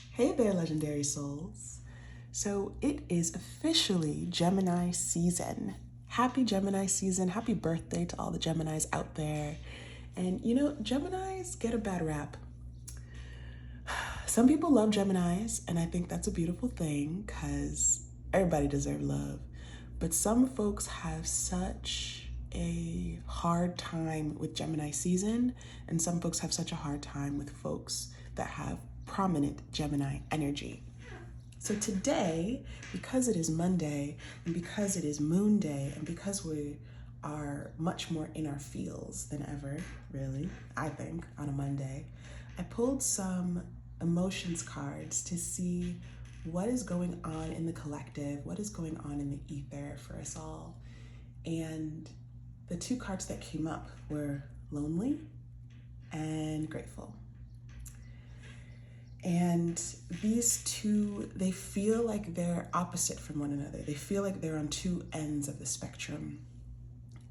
Hey there, legendary souls. So it is officially Gemini season. Happy Gemini season. Happy birthday to all the Geminis out there. And you know, Geminis get a bad rap. Some people love Geminis, and I think that's a beautiful thing because everybody deserves love. But some folks have such a hard time with Gemini season, and some folks have such a hard time with folks that have prominent Gemini energy. So today, because it is Monday, and because it is Moon Day, and because we are much more in our feels than ever, really, I think, on a Monday, I pulled some emotions cards to see what is going on in the collective, what is going on in the ether for us all. And the two cards that came up were lonely and grateful. And these two, they feel like they're opposite from one another. They feel like they're on two ends of the spectrum.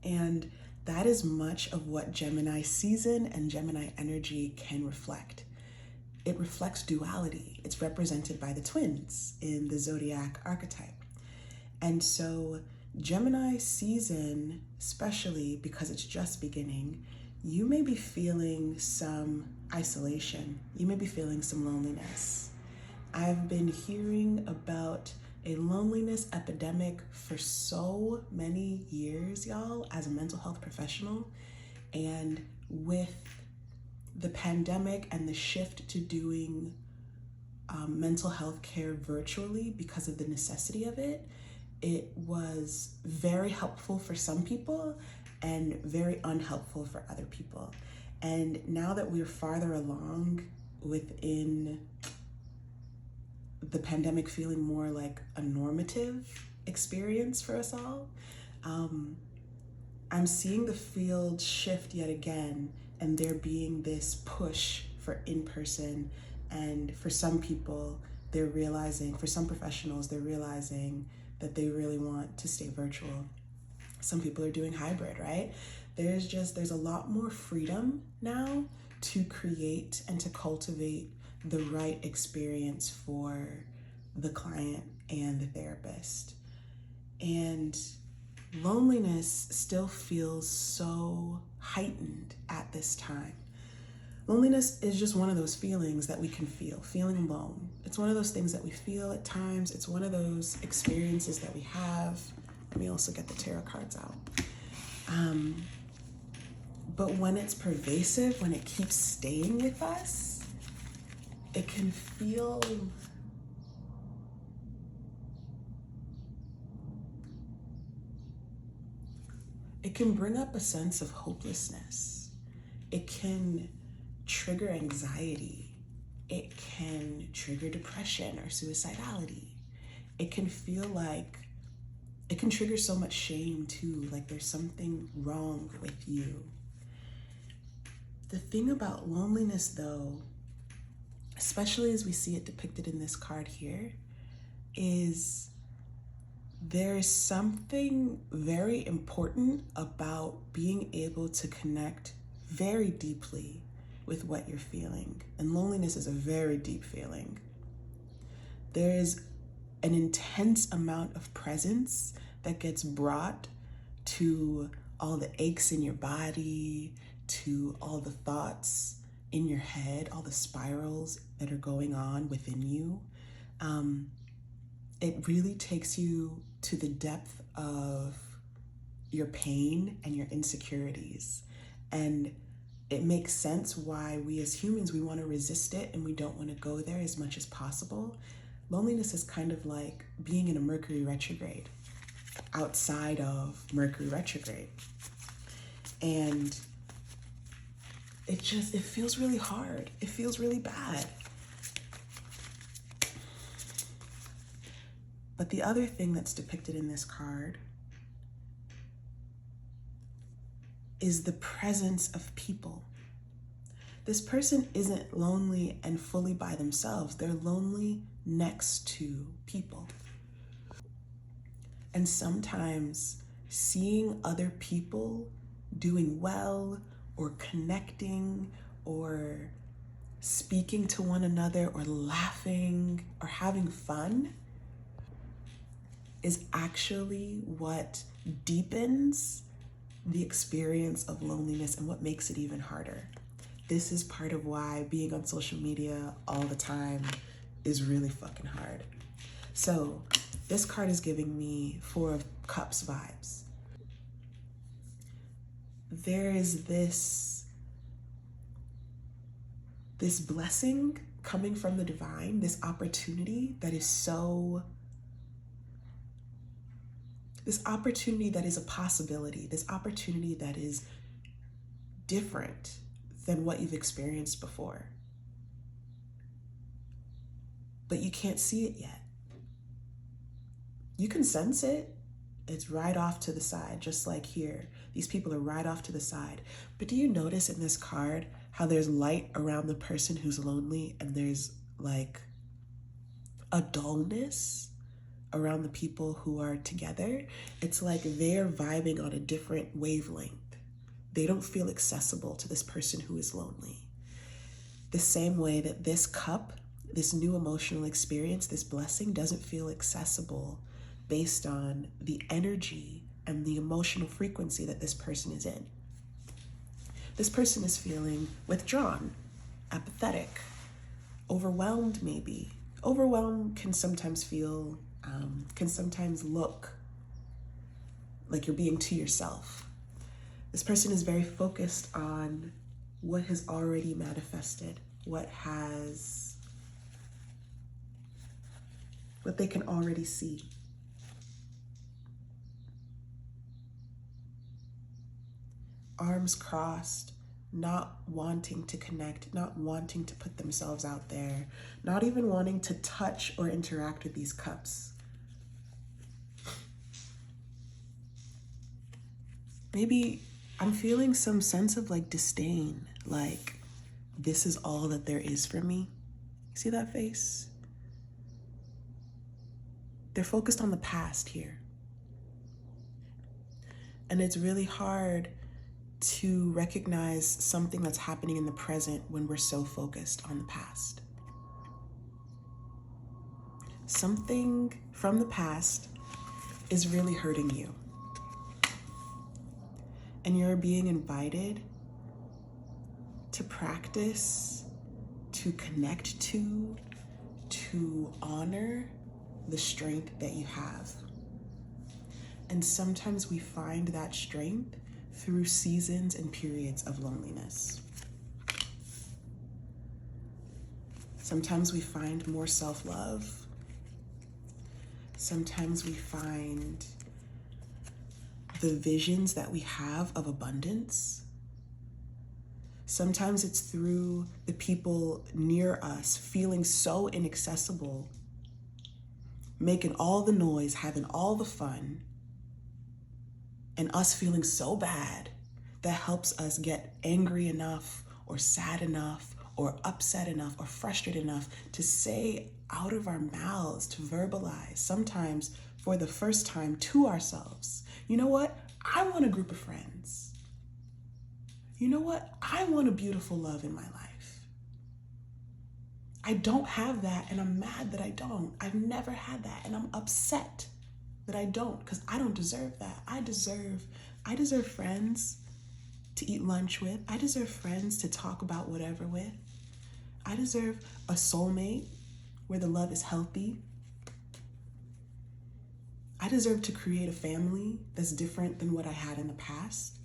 And that is much of what Gemini season and Gemini energy can reflect. It reflects duality. It's represented by the twins in the zodiac archetype. And so Gemini season, especially because it's just beginning, you may be feeling some isolation. You may be feeling some loneliness. I've been hearing about a loneliness epidemic for so many years, y'all, as a mental health professional. And with the pandemic and the shift to doing mental health care virtually because of the necessity of it, it was very helpful for some people and very unhelpful for other people. And now that we're farther along within the pandemic feeling more like a normative experience for us all, I'm seeing the field shift yet again, and there being this push for in-person. And for some people, they're realizing, for some professionals, they're realizing that they really want to stay virtual. Some people are doing hybrid, right? There's a lot more freedom now to create and to cultivate the right experience for the client and the therapist. And loneliness still feels so heightened at this time. Loneliness is just one of those feelings that we can feel, feeling alone. It's one of those things that we feel at times. It's one of those experiences that we have. Let me also get the tarot cards out. But when it's pervasive, when it keeps staying with us, it can feel it can bring up a sense of hopelessness. It can trigger anxiety. It can trigger depression or suicidality. It can feel like it can trigger so much shame too, like there's something wrong with you. The thing about loneliness though, especially as we see it depicted in this card here, is there is something very important about being able to connect very deeply with what you're feeling. And loneliness is a very deep feeling. There is an intense amount of presence that gets brought to all the aches in your body, to all the thoughts in your head, all the spirals that are going on within you. It really takes you to the depth of your pain and your insecurities. And it makes sense why we as humans, we want to resist it and we don't want to go there as much as possible. Loneliness is kind of like being in a Mercury retrograde, outside of Mercury retrograde. And it feels really hard. It feels really bad. But the other thing that's depicted in this card is the presence of people. This person isn't lonely and fully by themselves. They're lonely next to people. And sometimes seeing other people doing well or connecting or speaking to one another or laughing or having fun is actually what deepens the experience of loneliness and what makes it even harder. This is part of why being on social media all the time is really fucking hard. So this card is giving me Four of Cups vibes. There is this blessing coming from the divine, this opportunity that is this opportunity that is a possibility, this opportunity that is different than what you've experienced before. But you can't see it yet. You can sense it. It's right off to the side, just like here. These people are right off to the side. But do you notice in this card how there's light around the person who's lonely and there's like a dullness around the people who are together? It's like they're vibing on a different wavelength. They don't feel accessible to this person who is lonely. The same way that this cup, this new emotional experience, this blessing doesn't feel accessible based on the energy and the emotional frequency that this person is in. This person is feeling withdrawn, apathetic, overwhelmed maybe. Overwhelmed can sometimes feel, can sometimes look like you're being to yourself. This person is very focused on what has already manifested, what they can already see. Arms crossed, not wanting to connect, not wanting to put themselves out there, not even wanting to touch or interact with these cups. Maybe I'm feeling some sense of like disdain, like this is all that there is for me. See that face? They're focused on the past here. And it's really hard to recognize something that's happening in the present when we're so focused on the past. Something from the past is really hurting you. And you're being invited to practice, to connect to honor the strength that you have. And sometimes we find that strength through seasons and periods of loneliness. Sometimes we find more self-love. Sometimes we find the visions that we have of abundance. Sometimes it's through the people near us feeling so inaccessible, making all the noise, having all the fun, and us feeling so bad that helps us get angry enough or sad enough or upset enough or frustrated enough to say out of our mouths, to verbalize, sometimes for the first time to ourselves, you know what? I want a group of friends. You know what? I want a beautiful love in my life. I don't have that and I'm mad that I don't. I've never had that and I'm upset that I don't, because I don't deserve that. I deserve friends to eat lunch with. I deserve friends to talk about whatever with. I deserve a soulmate where the love is healthy. I deserve to create a family that's different than what I had in the past.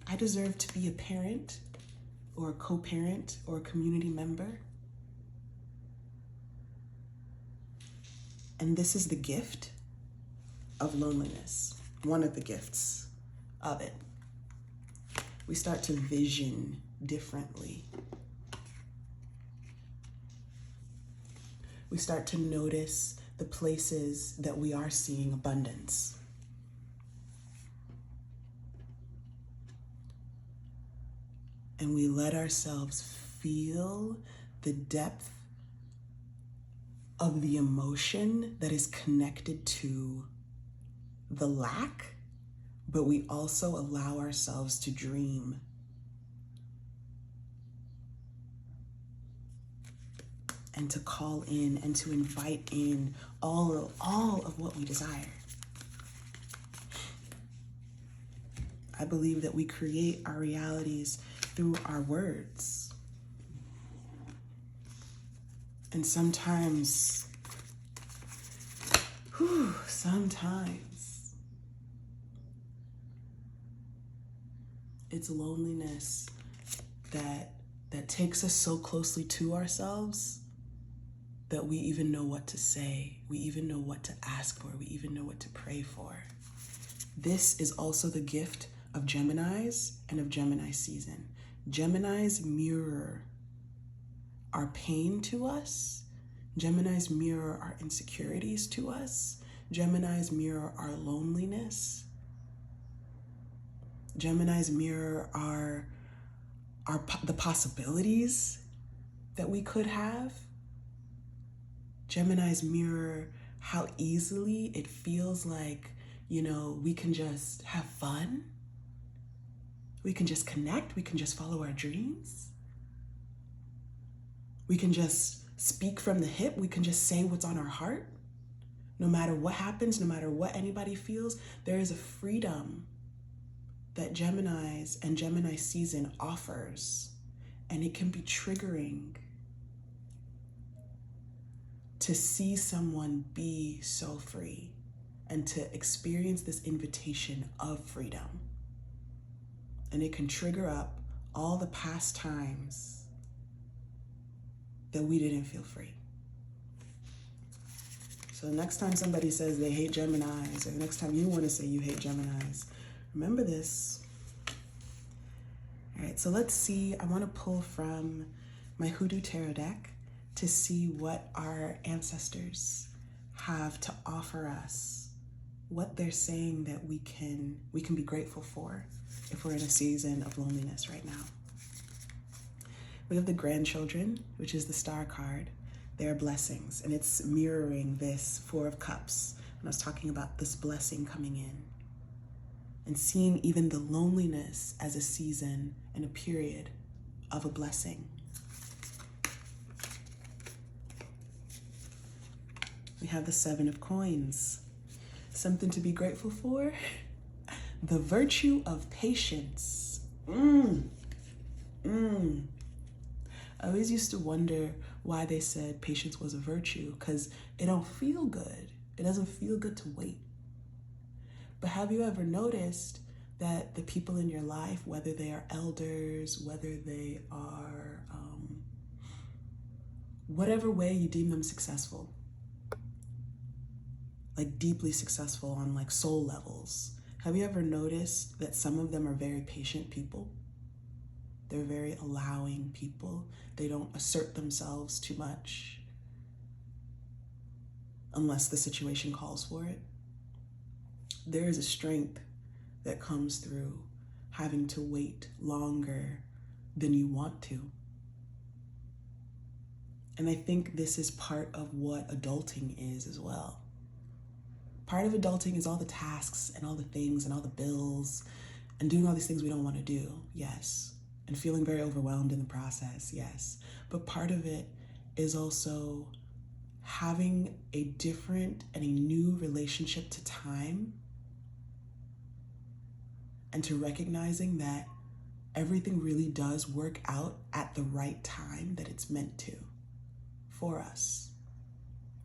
I deserve to be a parent or a co-parent or a community member. And this is the gift of loneliness, one of the gifts of it. We start to vision differently. We start to notice the places that we are seeing abundance. And we let ourselves feel the depth of the emotion that is connected to the lack, but we also allow ourselves to dream. and to call in and to invite in all of what we desire. I believe that we create our realities through our words. And sometimes it's loneliness that takes us so closely to ourselves that we even know what to say, we even know what to ask for, we even know what to pray for. This is also the gift of Geminis and of Gemini season. Geminis mirror our pain to us. Geminis mirror our insecurities to us. Geminis mirror our loneliness. Geminis mirror the possibilities that we could have. Geminis mirror how easily it feels like, we can just have fun. We can just connect. We can just follow our dreams. We can just speak from the hip. We can just say what's on our heart. No matter what happens, no matter what anybody feels, there is a freedom that Geminis and Gemini season offers. And it can be triggering to see someone be so free and to experience this invitation of freedom. And it can trigger up all the past times that we didn't feel free. So the next time somebody says they hate Geminis, or the next time you want to say you hate Geminis, remember this. All right, so let's see. I want to pull from my Hoodoo Tarot deck to see what our ancestors have to offer us, what they're saying that we can be grateful for if we're in a season of loneliness right now. We have the grandchildren, which is the star card. They are blessings, and it's mirroring this Four of Cups. And I was talking about this blessing coming in and seeing even the loneliness as a season and a period of a blessing. We have the Seven of Coins. Something to be grateful for. The virtue of patience. I always used to wonder why they said patience was a virtue, because it don't feel good. It doesn't feel good to wait. But have you ever noticed that the people in your life, whether they are elders, whether they are whatever way you deem them successful, like deeply successful on like soul levels, have you ever noticed that some of them are very patient people? They're very allowing people. They don't assert themselves too much unless the situation calls for it. There is a strength that comes through having to wait longer than you want to. And I think this is part of what adulting is as well. Part of adulting is all the tasks and all the things and all the bills and doing all these things we don't want to do, yes. And feeling very overwhelmed in the process, yes. But part of it is also having a different and a new relationship to time, and to recognizing that everything really does work out at the right time that it's meant to for us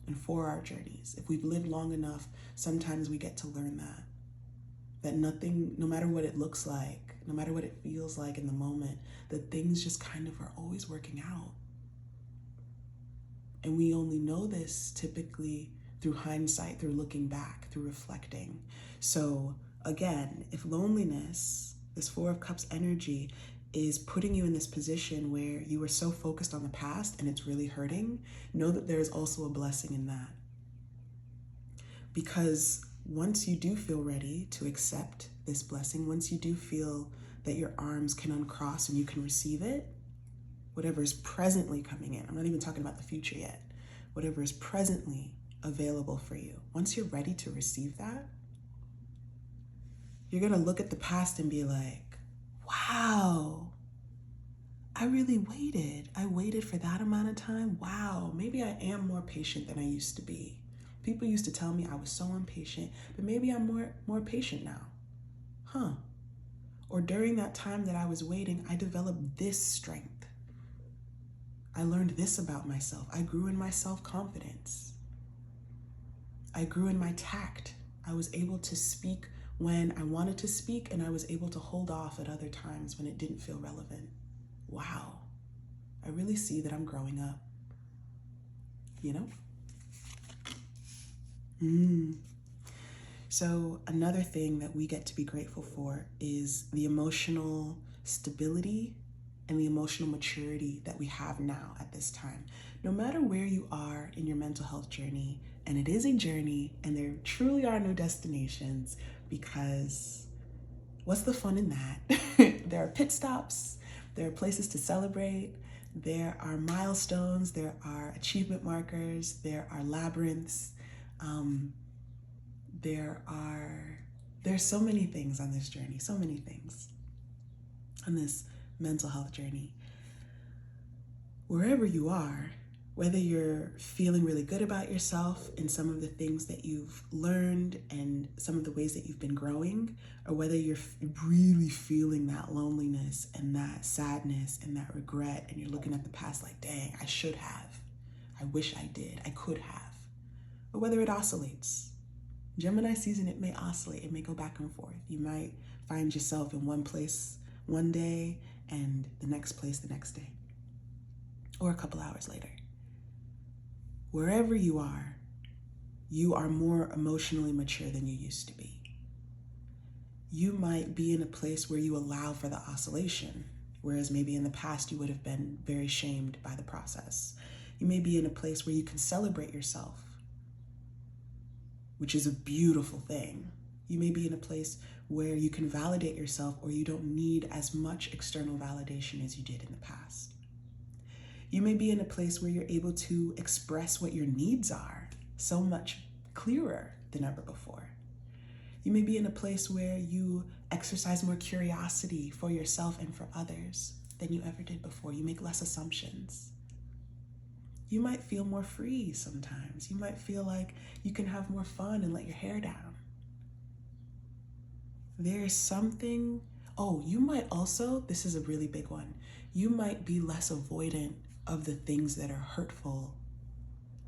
and for our journeys. If we've lived long enough, sometimes we get to learn that nothing, no matter what it looks like, no matter what it feels like in the moment, that things just kind of are always working out. And we only know this typically through hindsight, through looking back, through reflecting. So again, if loneliness, this Four of Cups energy, is putting you in this position where you were so focused on the past and it's really hurting, know that there is also a blessing in that. Because once you do feel ready to accept this blessing, once you do feel that your arms can uncross and you can receive it, whatever is presently coming in, I'm not even talking about the future yet, whatever is presently available for you, once you're ready to receive that, you're gonna look at the past and be like, wow, I really waited. I waited for that amount of time. Wow, maybe I am more patient than I used to be. People used to tell me I was so impatient, but maybe I'm more patient now. Huh. Or during that time that I was waiting, I developed this strength. I learned this about myself. I grew in my self-confidence. I grew in my tact. I was able to speak when I wanted to speak, and I was able to hold off at other times when it didn't feel relevant. Wow. I really see that I'm growing up. You know? So another thing that we get to be grateful for is the emotional stability and the emotional maturity that we have now at this time. No matter where you are in your mental health journey, and it is a journey, and there truly are no destinations, because what's the fun in that? There are pit stops, there are places to celebrate, there are milestones, there are achievement markers, there are labyrinths, there's so many things on this journey, so many things on this mental health journey. Wherever you are, whether you're feeling really good about yourself and some of the things that you've learned and some of the ways that you've been growing, or whether you're really feeling that loneliness and that sadness and that regret, and you're looking at the past like, dang, I should have, I wish I did, I could have, or whether it oscillates. Gemini season, it may oscillate, it may go back and forth. You might find yourself in one place one day and the next place the next day, or a couple hours later. Wherever you are more emotionally mature than you used to be. You might be in a place where you allow for the oscillation, whereas maybe in the past you would have been very shamed by the process. You may be in a place where you can celebrate yourself, which is a beautiful thing. You may be in a place where you can validate yourself, or you don't need as much external validation as you did in the past. You may be in a place where you're able to express what your needs are so much clearer than ever before. You may be in a place where you exercise more curiosity for yourself and for others than you ever did before. You make less assumptions. You might feel more free sometimes. You might feel like you can have more fun and let your hair down. There's something, you might also, this is a really big one, you might be less avoidant of the things that are hurtful,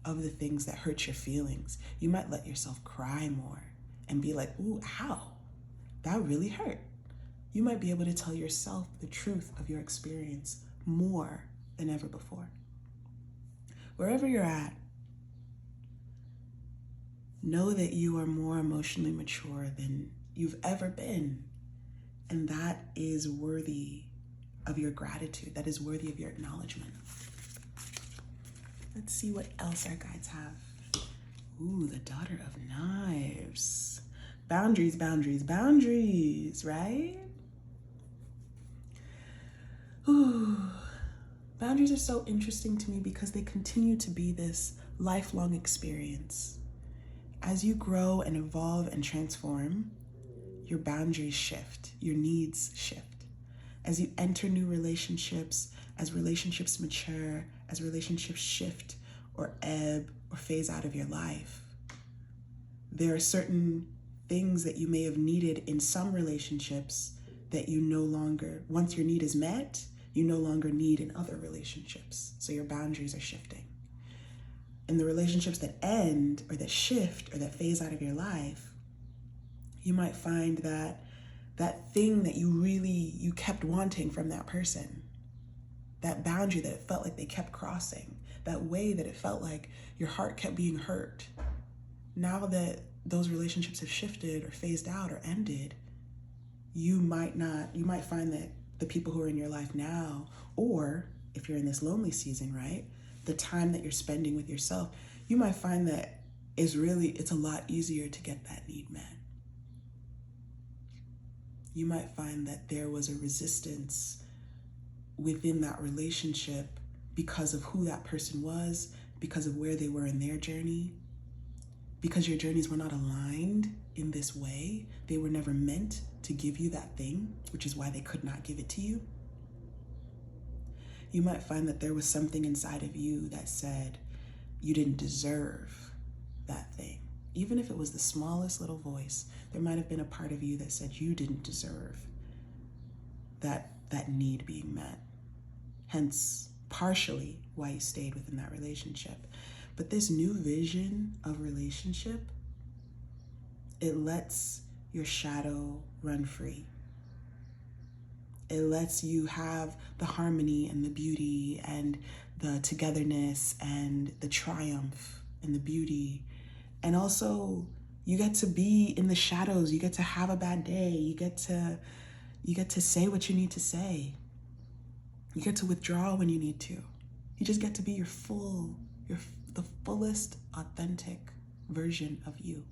of the things that hurt your feelings. You might let yourself cry more and be like, ooh, ow, that really hurt. You might be able to tell yourself the truth of your experience more than ever before. Wherever you're at, know that you are more emotionally mature than you've ever been. And that is worthy of your gratitude. That is worthy of your acknowledgement. Let's see what else our guides have. Ooh, the Daughter of Knives. Boundaries, boundaries, boundaries, right? Ooh. Boundaries are so interesting to me because they continue to be this lifelong experience. As you grow and evolve and transform, your boundaries shift, your needs shift. As you enter new relationships, as relationships mature, as relationships shift or ebb or phase out of your life, there are certain things that you may have needed in some relationships that you no longer, once your need is met, you no longer need in other relationships. So your boundaries are shifting. In the relationships that end or that shift or that phase out of your life, you might find that that thing that you kept wanting from that person, that boundary that it felt like they kept crossing, that way that it felt like your heart kept being hurt. Now that those relationships have shifted or phased out or ended, you might find that the people who are in your life now, or if you're in this lonely season, right, the time that you're spending with yourself, you might find that it's a lot easier to get that need met. You might find that there was a resistance within that relationship because of who that person was, because of where they were in their journey, because your journeys were not aligned in this way. They were never meant to give you that thing, which is why they could not give it to you. You might find that there was something inside of you that said you didn't deserve that thing. Even if it was the smallest little voice, there might have been a part of you that said you didn't deserve that need being met. Hence, partially why you stayed within that relationship. But this new vision of relationship, it lets your shadow run free. It lets you have the harmony and the beauty and the togetherness and the triumph and the beauty. And also, you get to be in the shadows. You get to have a bad day. You get to say what you need to say. You get to withdraw when you need to. You just get to be the fullest, authentic version of you.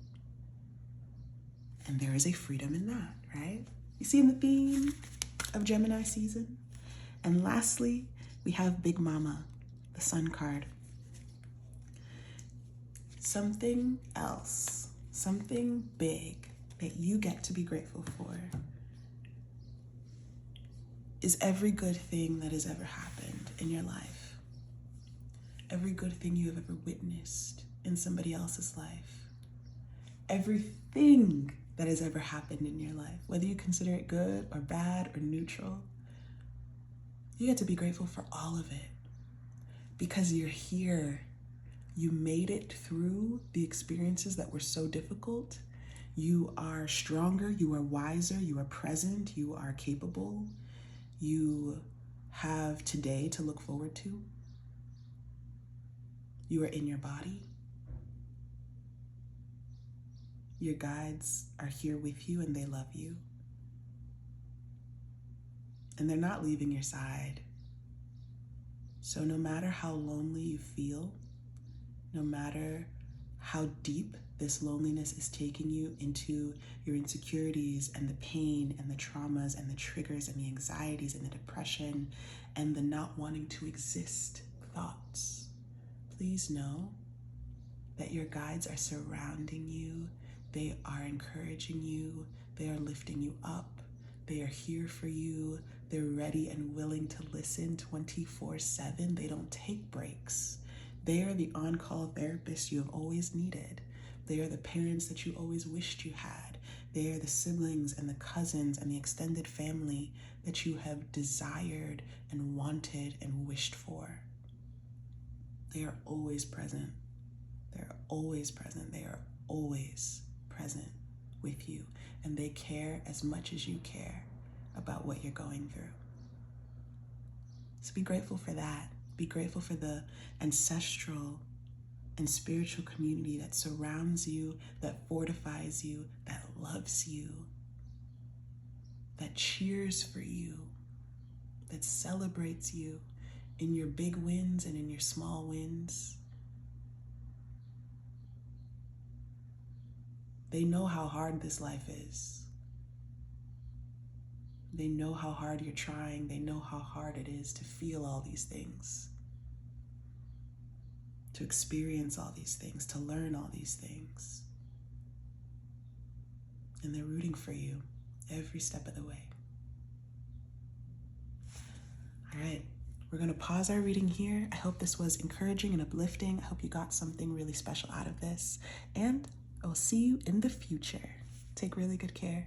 And there is a freedom in that, right? You see the theme of Gemini season? And lastly, we have Big Mama, the Sun card. Something else, something big that you get to be grateful for is every good thing that has ever happened in your life. Every good thing you have ever witnessed in somebody else's life. Everything that has ever happened in your life, whether you consider it good or bad or neutral, you get to be grateful for all of it because you're here. You made it through the experiences that were so difficult. You are stronger, you are wiser, you are present, you are capable. You have today to look forward to. You are in your body. Your guides are here with you and they love you. And they're not leaving your side. So no matter how lonely you feel, no matter how deep this loneliness is taking you into your insecurities and the pain and the traumas and the triggers and the anxieties and the depression and the not wanting to exist thoughts, please know that your guides are surrounding you. They are encouraging you. They are lifting you up. They are here for you. They're ready and willing to listen 24/7. They don't take breaks. They are the on-call therapists you have always needed. They are the parents that you always wished you had. They are the siblings and the cousins and the extended family that you have desired and wanted and wished for. They are always present. They are always present. They are always present with you. And they care as much as you care about what you're going through. So be grateful for that. Be grateful for the ancestral and spiritual community that surrounds you, that fortifies you, that loves you, that cheers for you, that celebrates you in your big wins and in your small wins. They know how hard this life is. They know how hard you're trying. They know how hard it is to feel all these things, to experience all these things, to learn all these things. And they're rooting for you every step of the way. All right, we're going to pause our reading here. I hope this was encouraging and uplifting. I hope you got something really special out of this. And I will see you in the future. Take really good care.